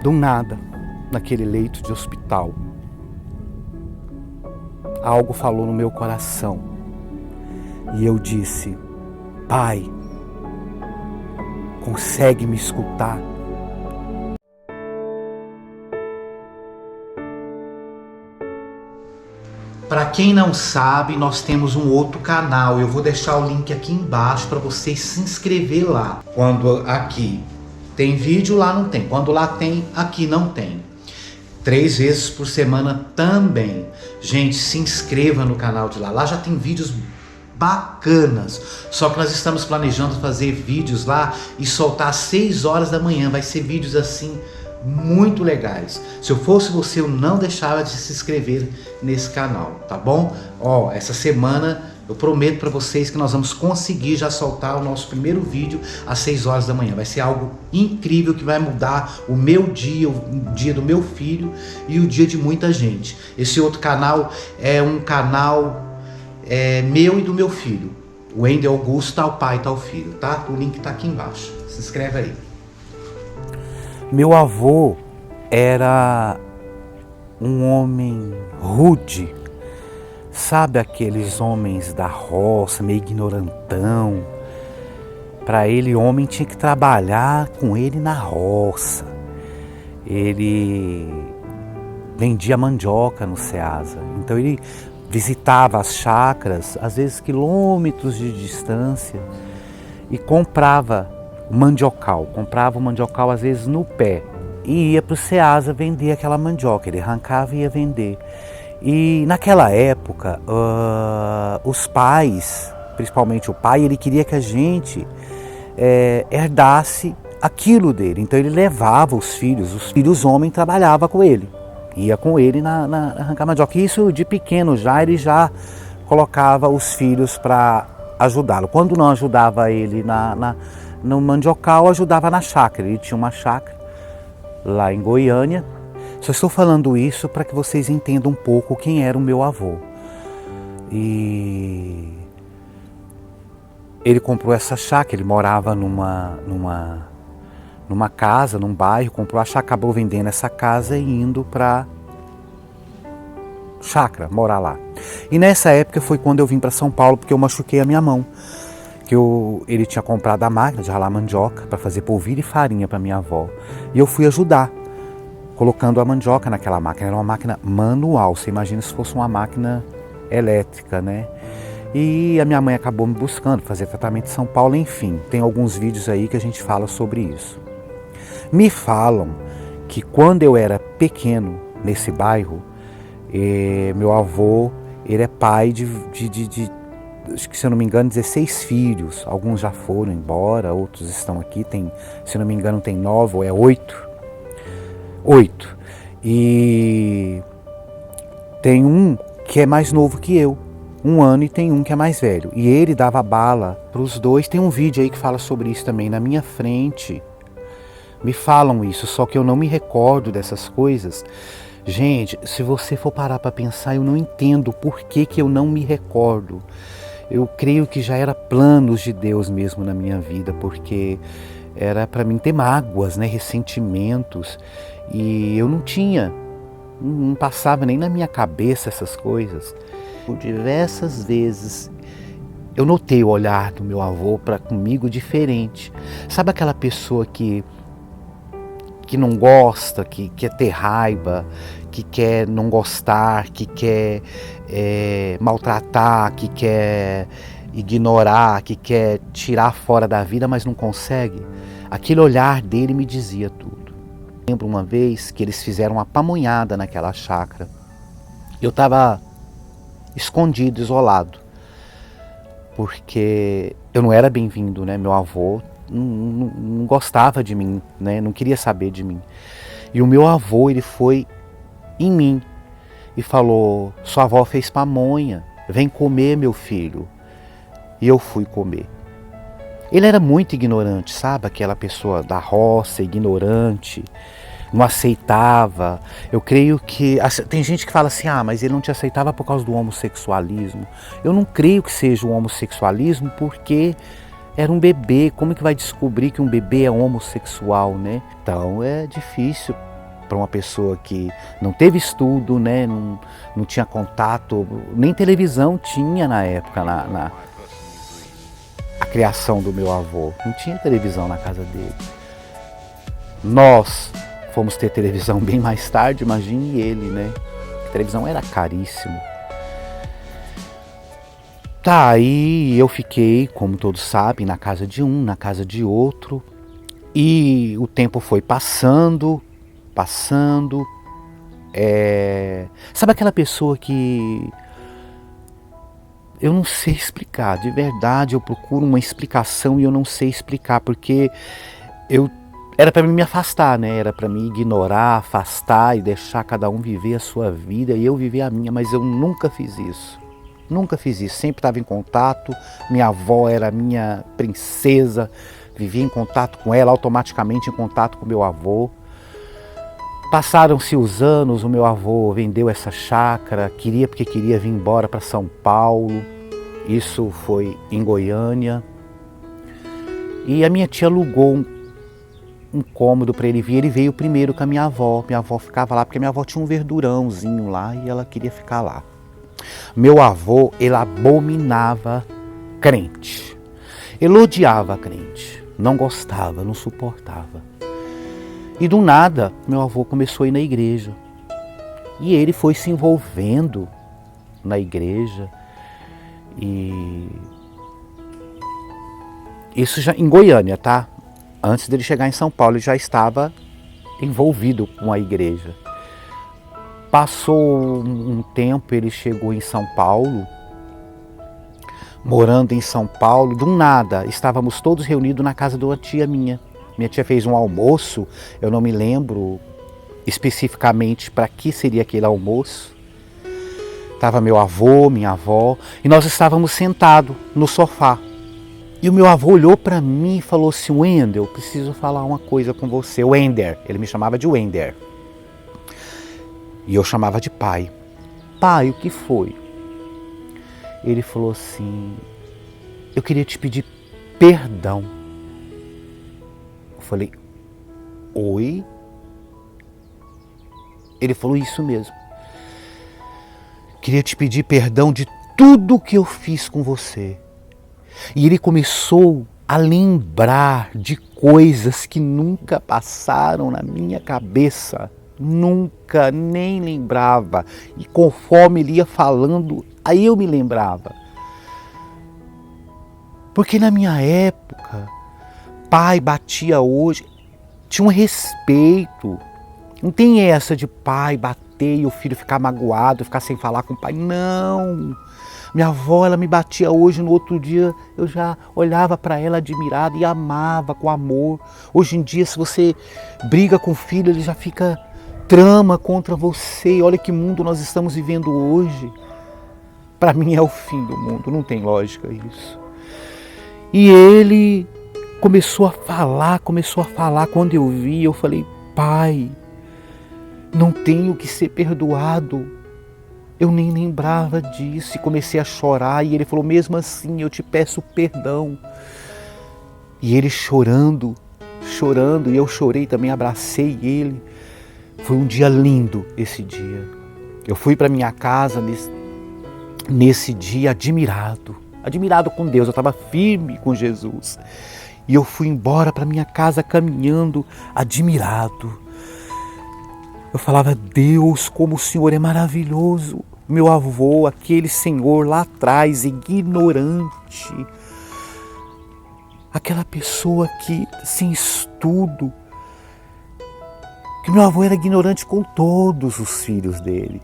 Do nada, naquele leito de hospital, algo falou no meu coração e eu disse: Pai, consegue me escutar? Para quem não sabe, nós temos um outro canal. Eu vou deixar o link aqui embaixo para vocês se inscrever lá. Quando aqui tem vídeo, lá não tem. Quando lá tem, aqui não tem. 3 vezes por semana também. Gente, se inscreva no canal de lá. Lá já tem vídeos bacanas. Só que nós estamos planejando fazer vídeos lá e soltar às 6 horas da manhã. Vai ser vídeos assim muito legais. Se eu fosse você, eu não deixava de se inscrever nesse canal, tá bom? Ó, essa semana eu prometo para vocês que nós vamos conseguir já soltar o nosso primeiro vídeo às 6 horas da manhã. Vai ser algo incrível que vai mudar o meu dia, o dia do meu filho e o dia de muita gente. Esse outro canal é um canal meu e do meu filho. O Wendel Augusto, tá o pai, tá o filho, tá? O link tá aqui embaixo. Se inscreve aí. Meu avô era um homem rude, sabe aqueles homens da roça, meio ignorantão. Para ele, homem tinha que trabalhar com ele na roça. Ele vendia mandioca no Ceasa, então ele visitava as chácaras, às vezes quilômetros de distância, e comprava o mandiocal às vezes no pé, e ia para o Ceasa vender aquela mandioca. Ele arrancava e ia vender. E naquela época, os pais, principalmente o pai, ele queria que a gente herdasse aquilo dele. Então ele levava os filhos homens trabalhava com ele, ia com ele na arrancar mandioca. E isso de pequeno já, ele já colocava os filhos para ajudá-lo. Quando não ajudava ele no mandiocal, ajudava na chácara. Ele tinha uma chácara lá em Goiânia. Só estou falando isso para que vocês entendam um pouco quem era o meu avô. E ele comprou essa chácara, ele morava numa casa, num bairro, comprou a chácara, acabou vendendo essa casa e indo para chácara, morar lá. E nessa época foi quando eu vim para São Paulo, porque eu machuquei a minha mão. Ele tinha comprado a máquina de ralar mandioca para fazer polvilho e farinha para minha avó. E eu fui ajudar, colocando a mandioca naquela máquina. Era uma máquina manual, você imagina se fosse uma máquina elétrica, né? E a minha mãe acabou me buscando, fazer tratamento em São Paulo, enfim. Tem alguns vídeos aí que a gente fala sobre isso. Me falam que quando eu era pequeno, nesse bairro, meu avô, ele é pai de acho que, se eu não me engano, 16 filhos. Alguns já foram embora, outros estão aqui. Se eu não me engano, tem 9 ou 8. 8. E tem um que é mais novo que eu, 1 ano, e tem um que é mais velho. E ele dava bala para os dois. Tem um vídeo aí que fala sobre isso também, na minha frente. Me falam isso, só que eu não me recordo dessas coisas. Gente, se você for parar para pensar, eu não entendo por que eu não me recordo. Eu creio que já era planos de Deus mesmo na minha vida, porque era para mim ter mágoas, né, ressentimentos, e eu não passava nem na minha cabeça essas coisas. Por diversas vezes eu notei o olhar do meu avô para comigo diferente. Sabe aquela pessoa que não gosta, que quer ter raiva, que quer não gostar, que quer maltratar, que quer ignorar, que quer tirar fora da vida, mas não consegue? Aquele olhar dele me dizia tudo. Lembro uma vez que eles fizeram uma pamonhada naquela chácara. Eu estava escondido, isolado, porque eu não era bem-vindo, né? Meu avô não gostava de mim, né? Não queria saber de mim. E o meu avô, ele foi em mim e falou: sua avó fez pamonha, vem comer, meu filho. E eu fui comer. Ele era muito ignorante, sabe? Aquela pessoa da roça, ignorante, não aceitava. Eu creio que... Tem gente que fala assim, mas ele não te aceitava por causa do homossexualismo. Eu não creio que seja o homossexualismo, porque era um bebê. Como que vai descobrir que um bebê é homossexual, né? Então é difícil para uma pessoa que não teve estudo, né? Não tinha contato, nem televisão tinha na época, a criação do meu avô. Não tinha televisão na casa dele. Nós fomos ter televisão bem mais tarde, imagine ele, né? A televisão era caríssimo. Tá, aí eu fiquei, como todos sabem, na casa de um, na casa de outro. E o tempo foi passando. Sabe aquela pessoa que eu não sei explicar, de verdade, eu procuro uma explicação e eu não sei explicar, porque era para me afastar, né? Era para me ignorar, afastar e deixar cada um viver a sua vida e eu viver a minha, mas eu nunca fiz isso. Nunca fiz isso, sempre estava em contato, minha avó era minha princesa, vivia em contato com ela, automaticamente em contato com meu avô. Passaram-se os anos, o meu avô vendeu essa chácara, porque queria vir embora para São Paulo, isso foi em Goiânia. E a minha tia alugou um cômodo para ele vir, ele veio primeiro com a minha avó ficava lá, porque minha avó tinha um verdurãozinho lá e ela queria ficar lá. Meu avô, ele abominava crente, ele odiava crente, não gostava, não suportava. E do nada, meu avô começou a ir na igreja. E ele foi se envolvendo na igreja. E isso já em Goiânia, tá? Antes dele chegar em São Paulo, ele já estava envolvido com a igreja. Passou um tempo, ele chegou em São Paulo. Morando em São Paulo, do nada, estávamos todos reunidos na casa de uma tia minha. Minha tia fez um almoço, eu não me lembro especificamente para que seria aquele almoço. Estava meu avô, minha avó, e nós estávamos sentados no sofá. E o meu avô olhou para mim e falou assim: Wender, eu preciso falar uma coisa com você. Wender, ele me chamava de Wender. E eu chamava de pai. Pai, o que foi? Ele falou assim: eu queria te pedir perdão. Eu falei: oi? Ele falou: isso mesmo. Queria te pedir perdão de tudo que eu fiz com você. E ele começou a lembrar de coisas que nunca passaram na minha cabeça. Nunca, nem lembrava. E conforme ele ia falando, aí eu me lembrava. Porque na minha época, pai batia hoje, tinha um respeito. Não tem essa de pai bater e o filho ficar magoado, ficar sem falar com o pai. Não. Minha avó, ela me batia hoje, no outro dia eu já olhava para ela admirado e amava com amor. Hoje em dia, se você briga com o filho, ele já fica trama contra você. Olha que mundo nós estamos vivendo hoje. Para mim é o fim do mundo, não tem lógica isso. E ele começou a falar. Quando eu vi, eu falei: pai, não tenho que ser perdoado. Eu nem lembrava disso e comecei a chorar. E ele falou: mesmo assim, eu te peço perdão. E ele chorando, e eu chorei também, abracei ele. Foi um dia lindo esse dia. Eu fui para minha casa nesse dia admirado com Deus. Eu estava firme com Jesus. E eu fui embora para minha casa caminhando, admirado. Eu falava: Deus, como o Senhor é maravilhoso. Meu avô, aquele senhor lá atrás, ignorante. Aquela pessoa que, sem estudo, que meu avô era ignorante com todos os filhos dele.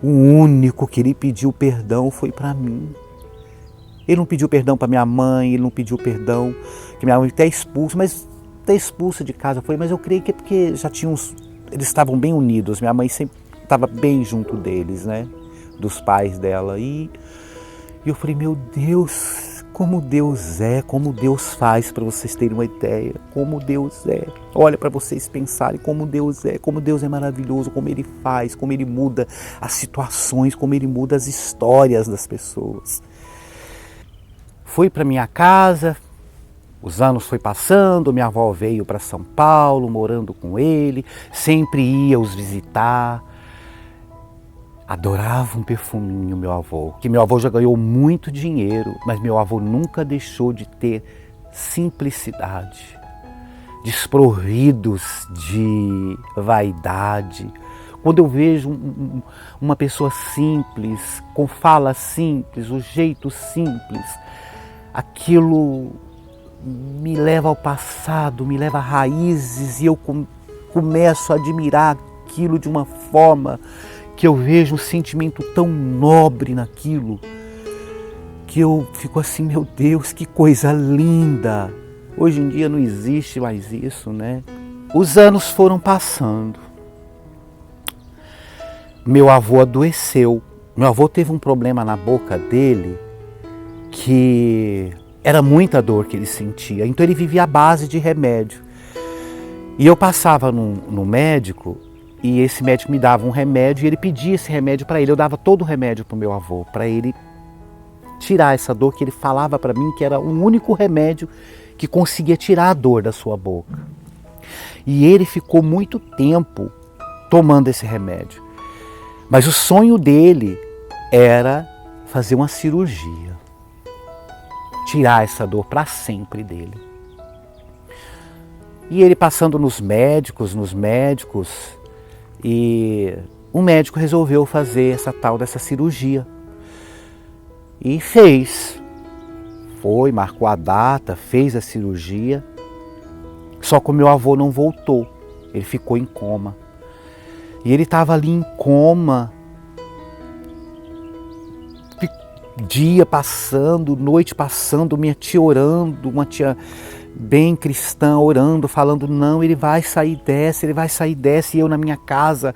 O único que ele pediu perdão foi para mim. Ele não pediu perdão para minha mãe, ele não pediu perdão, que minha mãe até expulsa de casa. Foi, mas eu creio que é porque já tinha eles estavam bem unidos, minha mãe sempre estava bem junto deles, né? Dos pais dela. E eu falei: meu Deus, como Deus faz, para vocês terem uma ideia, como Deus é. Olha, para vocês pensarem como Deus é maravilhoso, como Ele faz, como Ele muda as situações, como Ele muda as histórias das pessoas. Fui para minha casa, Os anos foi passando, minha avó veio para São Paulo, morando com ele, sempre ia os visitar. Adorava um perfuminho, meu avô, que meu avô já ganhou muito dinheiro, mas meu avô nunca deixou de ter simplicidade, desprovidos de vaidade. Quando eu vejo uma pessoa simples, com fala simples, o jeito simples, aquilo me leva ao passado, me leva a raízes e eu começo a admirar aquilo de uma forma que eu vejo um sentimento tão nobre naquilo, que eu fico assim, meu Deus, que coisa linda. Hoje em dia não existe mais isso, né? Os anos foram passando. Meu avô adoeceu. Meu avô teve um problema na boca dele que era muita dor que ele sentia. Então ele vivia à base de remédio. E eu passava no médico e esse médico me dava um remédio e ele pedia esse remédio para ele. Eu dava todo o remédio para o meu avô, para ele tirar essa dor que ele falava para mim que era o único remédio que conseguia tirar a dor da sua boca. E ele ficou muito tempo tomando esse remédio. Mas o sonho dele era fazer uma cirurgia, tirar essa dor para sempre dele. E ele passando nos médicos, e o médico resolveu fazer essa tal dessa cirurgia. E fez. Foi, marcou a data, fez a cirurgia. Só que o meu avô não voltou, ele ficou em coma. E ele estava ali em coma, dia passando, noite passando, minha tia orando, uma tia bem cristã orando, falando, não, ele vai sair dessa, e eu na minha casa.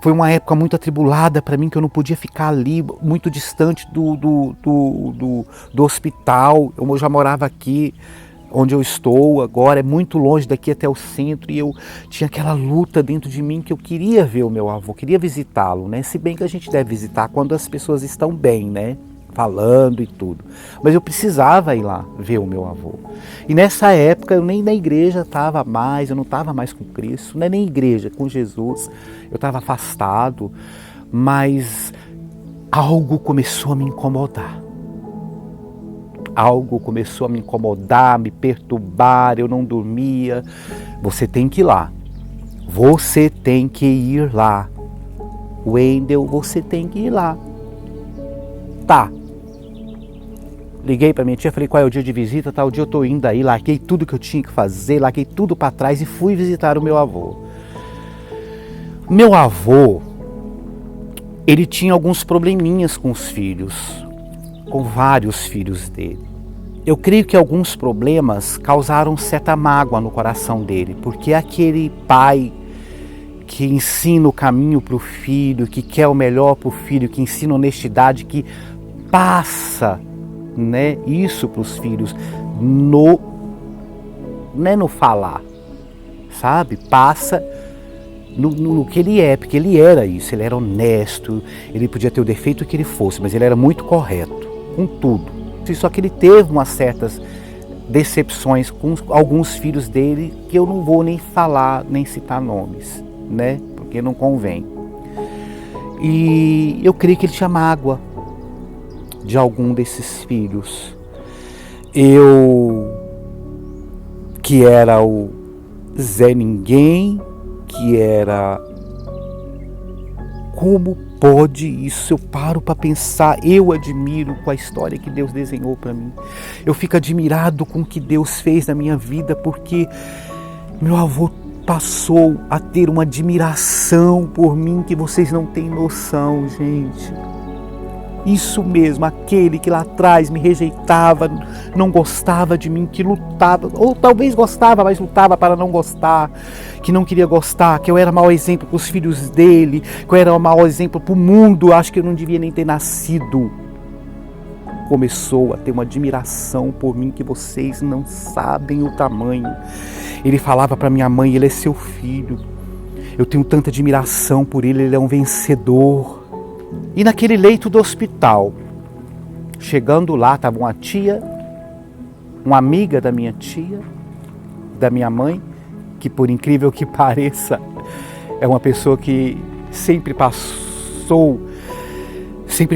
Foi uma época muito atribulada para mim, que eu não podia ficar ali, muito distante do hospital. Eu já morava aqui, onde eu estou agora, é muito longe daqui até o centro, e eu tinha aquela luta dentro de mim que eu queria ver o meu avô, queria visitá-lo, né? Se bem que a gente deve visitar quando as pessoas estão bem, né? Falando e tudo. Mas eu precisava ir lá ver o meu avô. E nessa época eu nem na igreja estava mais, eu não estava mais com Cristo, não é nem igreja, com Jesus. Eu estava afastado, mas algo começou a me incomodar. Algo começou a me incomodar, me perturbar, eu não dormia. Você tem que ir lá. Você tem que ir lá. Wendel, você tem que ir lá. Tá. Liguei para minha tia, falei qual é o dia de visita, tal dia eu tô indo aí, larguei tudo que eu tinha que fazer, larguei tudo para trás e fui visitar o meu avô. Meu avô, ele tinha alguns probleminhas com os filhos, com vários filhos dele. Eu creio que alguns problemas causaram certa mágoa no coração dele, porque é aquele pai que ensina o caminho para o filho, que quer o melhor para o filho, que ensina honestidade, que passa, né, isso para os filhos, não é no falar, sabe? Passa no que ele é, porque ele era isso, ele era honesto, ele podia ter o defeito que ele fosse, mas ele era muito correto com tudo. Só que ele teve umas certas decepções com alguns filhos dele, que eu não vou nem falar, nem citar nomes, né? Porque não convém. E eu creio que ele tinha mágoa de algum desses filhos. Eu, que era o Zé Ninguém, que era... Como pode isso? Eu paro para pensar, eu admiro com a história que Deus desenhou para mim. Eu fico admirado com o que Deus fez na minha vida, porque meu avô passou a ter uma admiração por mim que vocês não têm noção, gente. Isso mesmo, aquele que lá atrás me rejeitava, não gostava de mim, que lutava, ou talvez gostava, mas lutava para não gostar, que não queria gostar, que eu era mau exemplo para os filhos dele, que eu era um mau exemplo para o mundo, acho que eu não devia nem ter nascido. Começou a ter uma admiração por mim que vocês não sabem o tamanho. Ele falava para minha mãe, ele é seu filho, eu tenho tanta admiração por ele, ele é um vencedor. E naquele leito do hospital, chegando lá, estava uma tia uma amiga da minha tia, da minha mãe, que por incrível que pareça, é uma pessoa que sempre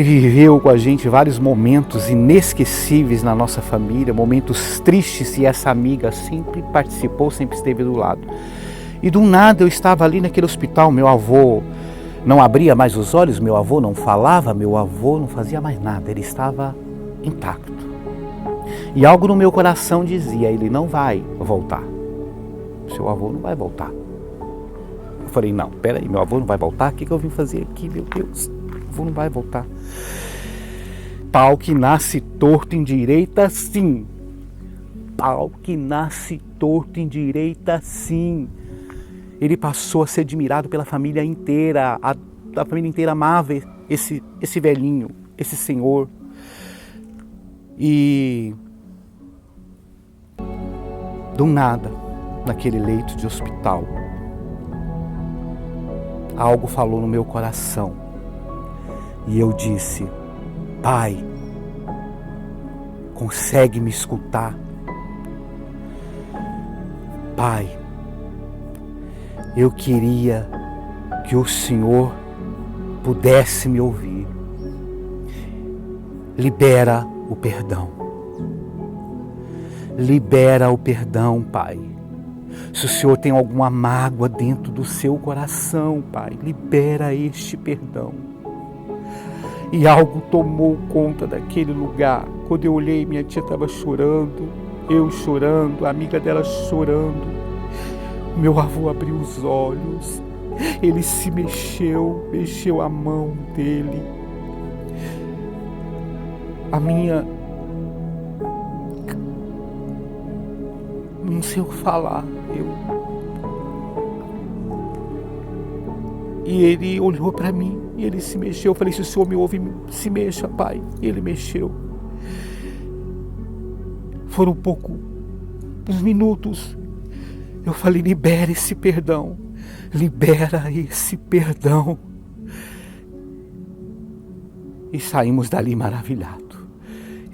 viveu com a gente vários momentos inesquecíveis na nossa família, momentos tristes, e essa amiga sempre participou, sempre esteve do lado. E do nada eu estava ali naquele hospital, meu avô não abria mais os olhos, meu avô não falava, meu avô não fazia mais nada, ele estava intacto. E algo no meu coração dizia, ele não vai voltar, seu avô não vai voltar. Eu falei, não, peraí, meu avô não vai voltar? O que eu vim fazer aqui, meu Deus? Meu avô não vai voltar. Pau que nasce torto endireita, sim. Pau que nasce torto endireita, sim. Ele passou a ser admirado pela família inteira. A família inteira amava esse velhinho, esse senhor. E do nada, naquele leito de hospital, algo falou no meu coração. E eu disse, Pai, consegue me escutar? Pai, eu queria que o Senhor pudesse me ouvir. Libera o perdão. Libera o perdão, Pai. Se o Senhor tem alguma mágoa dentro do seu coração, Pai, libera este perdão. E algo tomou conta daquele lugar. Quando eu olhei, minha tia estava chorando, eu chorando, a amiga dela chorando. Meu avô abriu os olhos, ele se mexeu a mão dele. A minha... não sei o que falar. E ele olhou para mim e ele se mexeu. Eu falei, se o Senhor me ouve, se mexa, Pai. E ele mexeu. Foram uns minutos. Eu falei, libera esse perdão. Libera esse perdão. E saímos dali maravilhados.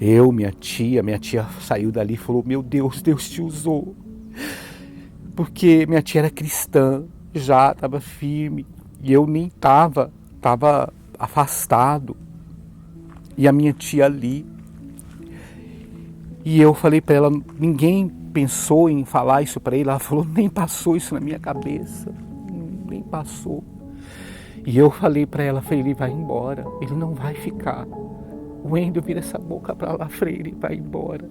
Eu, minha tia saiu dali e falou, meu Deus, Deus te usou. Porque minha tia era cristã, já estava firme. E eu nem estava afastado. E a minha tia ali. E eu falei para ela, ninguém pensou em falar isso para ele. Ela falou, nem passou isso na minha cabeça. Nem passou. E eu falei para ela, ele vai embora. Ele não vai ficar. O Wendel, vira essa boca para lá, Freire, vai embora.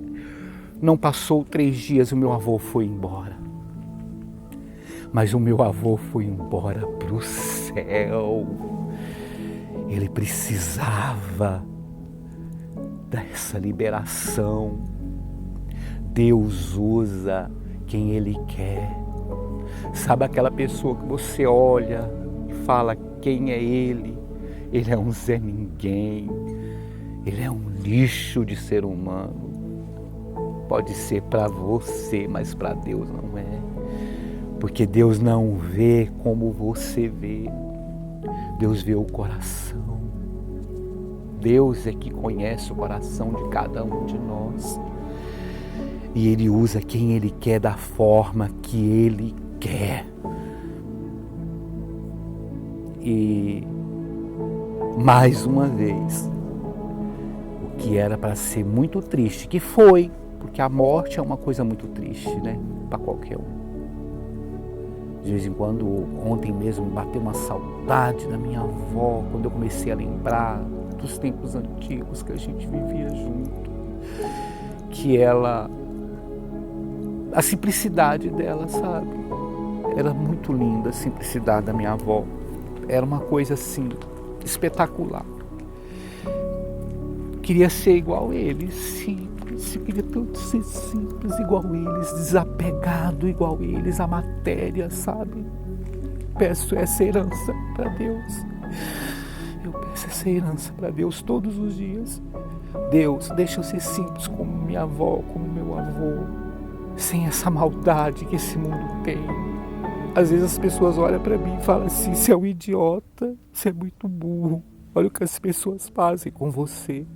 Não passou 3 dias, o meu avô foi embora. Mas o meu avô foi embora para o céu. Ele precisava dessa liberação. Deus usa quem Ele quer. Sabe aquela pessoa que você olha e fala quem é Ele? Ele é um Zé Ninguém. Ele é um lixo de ser humano. Pode ser para você, mas para Deus não é. Porque Deus não vê como você vê. Deus vê o coração. Deus é que conhece o coração de cada um de nós. E Ele usa quem Ele quer da forma que Ele quer. E mais uma vez, o que era para ser muito triste, que foi, porque a morte é uma coisa muito triste, né? Para qualquer um. De vez em quando, ontem mesmo, bateu uma saudade da minha avó, quando eu comecei a lembrar dos tempos antigos que a gente vivia junto. Que ela, a simplicidade dela, sabe? Era muito linda a simplicidade da minha avó. Era uma coisa assim, espetacular. Queria ser igual eles, simples. Eu queria tanto ser simples igual eles, desapegado igual eles, a matéria, sabe? Peço essa herança para Deus. Eu peço essa herança para Deus todos os dias. Deus, deixa eu ser simples como minha avó, como meu avô, sem essa maldade que esse mundo tem. Às vezes as pessoas olham para mim e falam assim, você é um idiota, você é muito burro. Olha o que as pessoas fazem com você.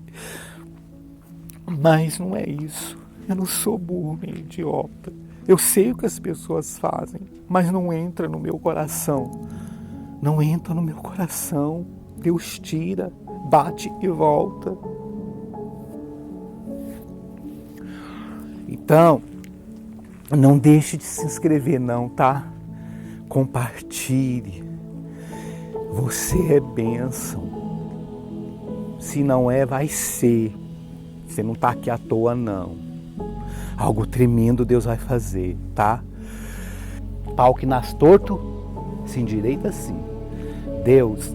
Mas não é isso. Eu não sou burro nem idiota. Eu sei o que as pessoas fazem, mas não entra no meu coração. Não entra no meu coração. Deus tira, bate e volta. Então, não deixe de se inscrever não, tá? Compartilhe. Você é bênção. Se não é, vai ser. Você não tá aqui à toa, não. Algo tremendo Deus vai fazer, tá? Pau que nasce torto, se endireita sim. Deus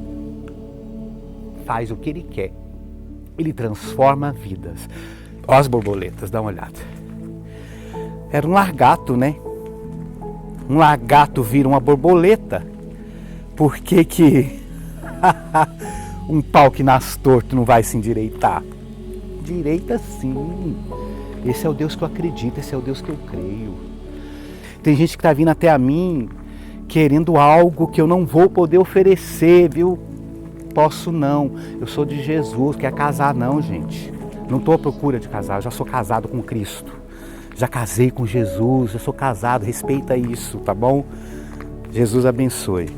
faz o que Ele quer. Ele transforma vidas. Ó as borboletas, dá uma olhada. Era um largato, né? Um lagarto vira uma borboleta. Por que um pau que nasce torto não vai se endireitar? Direita sim. Esse é o Deus que eu acredito, esse é o Deus que eu creio. Tem gente que está vindo até a mim querendo algo que eu não vou poder oferecer, viu? Posso não. Eu sou de Jesus, quer casar não, gente. Não estou à procura de casar, eu já sou casado com Cristo. Já casei com Jesus, já sou casado, respeita isso, tá bom? Jesus abençoe.